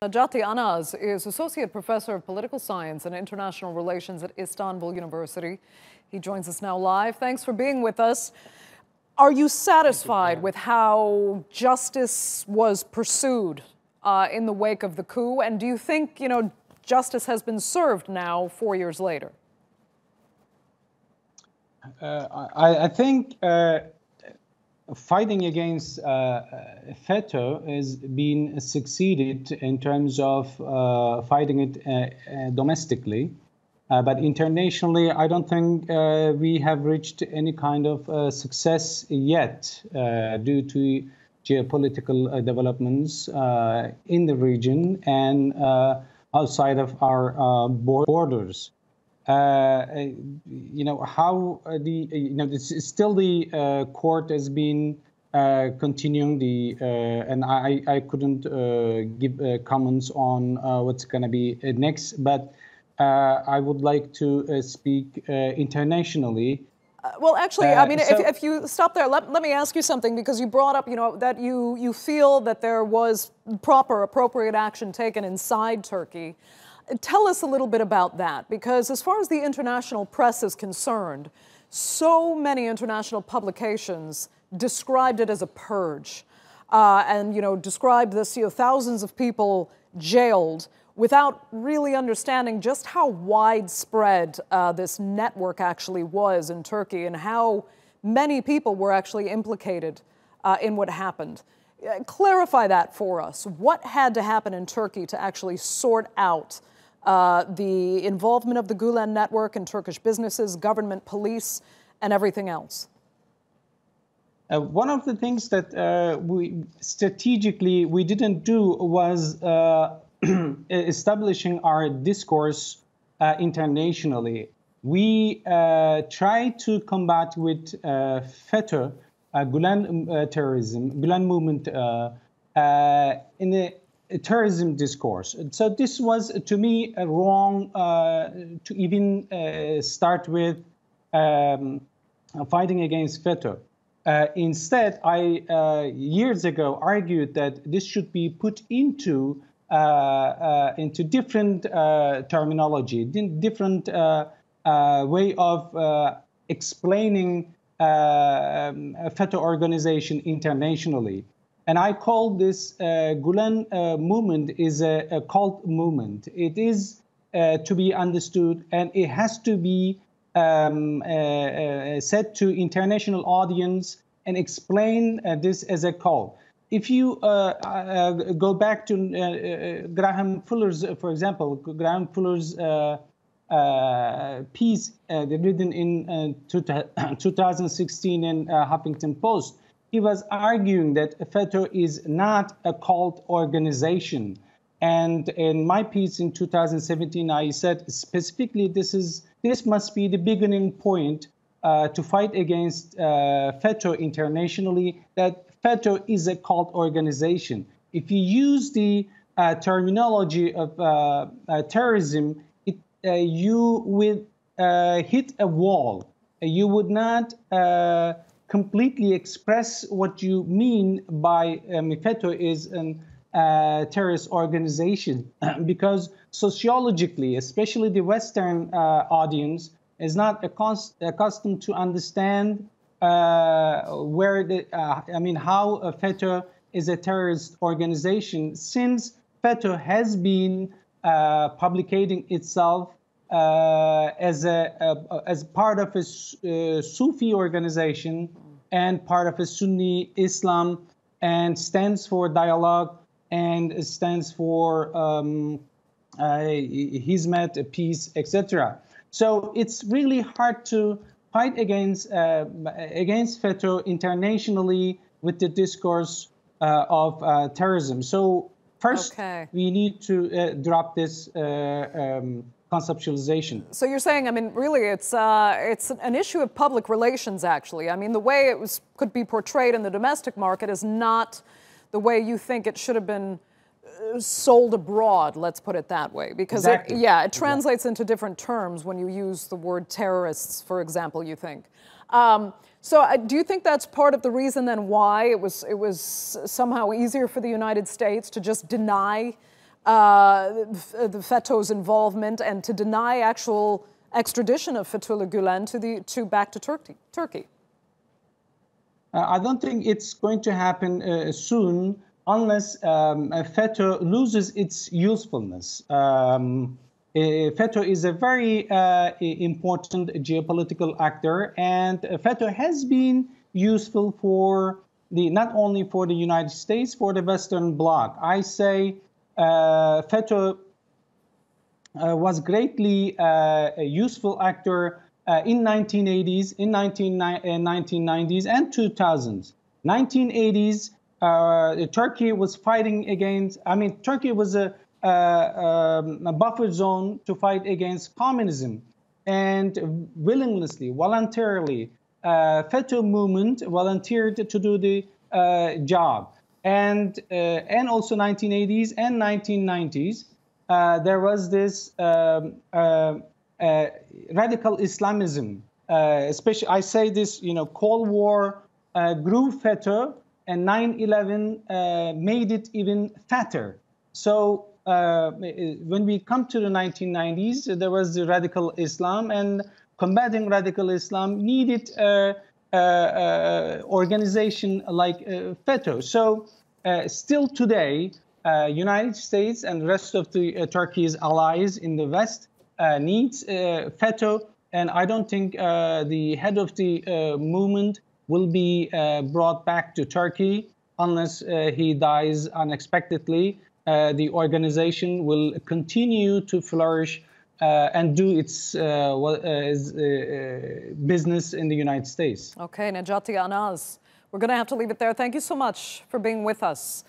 Necati Anaz is Associate Professor of Political Science and International Relations at Istanbul University. He joins us now live. Thanks for being with us. Are you satisfied with how justice was pursued in the wake of the coup? And do you think, justice has been served now 4 years later? I think fighting against Feto has been succeeded in terms of fighting it domestically. But internationally, I don't think we have reached any kind of success yet due to geopolitical developments in the region and outside of our borders. Still the court has been continuing and I couldn't give comments on what's going to be next, but I would like to speak internationally. Well, actually, if you stop there, let me ask you something, because you brought up, that you feel that there was appropriate action taken inside Turkey. Tell us a little bit about that, because as far as the international press is concerned, so many international publications described it as a purge, and described this, thousands of people jailed, without really understanding just how widespread this network actually was in Turkey and how many people were actually implicated in what happened. Clarify that for us. What had to happen in Turkey to actually sort out the involvement of the Gulen network in Turkish businesses, government, police, and everything else? One of the things that we strategically didn't do was establishing our discourse internationally. We tried to combat with Feto, Gulen terrorism, Gulen movement in a terrorism discourse. So this was, to me, wrong to even start with fighting against Feto. Instead, I years ago argued that this should be put into different terminology, different way of explaining Feto organization internationally. And I call this Gulen movement is a cult movement. It is to be understood, and it has to be said to international audience and explain this as a cult. If you go back to Graham Fuller's, for example, Graham Fuller's piece written in 2016 in Huffington Post, he was arguing that Feto is not a cult organization. And in my piece in 2017, I said specifically this must be the beginning point to fight against Feto internationally, that Feto is a cult organization. If you use the terminology of terrorism, you will hit a wall. You would not completely express what you mean by Feto is a terrorist organization, because sociologically, especially the Western audience, is not accustomed to understand how Feto is a terrorist organization, since Feto has been publicating itself as part of a Sufi organization and part of a Sunni Islam, and stands for dialogue and stands for hizmet, peace, etc. So it's really hard to fight against Feto internationally with the discourse of terrorism. So first, we need to drop this conceptualization. So you're saying, really, it's an issue of public relations, actually. The way it could be portrayed in the domestic market is not the way you think it should have been sold abroad, let's put it that way. Because it translates into different terms when you use the word terrorists, for example, you think. So do you think that's part of the reason then why it was somehow easier for the United States to just deny the Feto's involvement and to deny actual extradition of Fethullah Gulen back to Turkey? I don't think it's going to happen soon unless Feto loses its usefulness. Feto is a very important geopolitical actor, and Feto has been useful for not only for the United States, for the Western Bloc. I say Feto was greatly a useful actor in 1980s, in 1990s, and 2000s. 1980s, Turkey was fighting against. Turkey was a buffer zone to fight against communism, and voluntarily, Feto movement volunteered to do the job. And also 1980s and 1990s, there was this radical Islamism. Especially, I say this, Cold War grew Feto, and 9/11 made it even fatter. So when we come to the 1990s, there was the radical Islam, and combating radical Islam needed organization like Feto. So still today, United States and the rest of the Turkey's allies in the West needs Feto, and I don't think the head of the movement will be brought back to Turkey unless he dies unexpectedly. The organization will continue to flourish and do its business in the United States. Okay, Necati Anaz, we're going to have to leave it there. Thank you so much for being with us.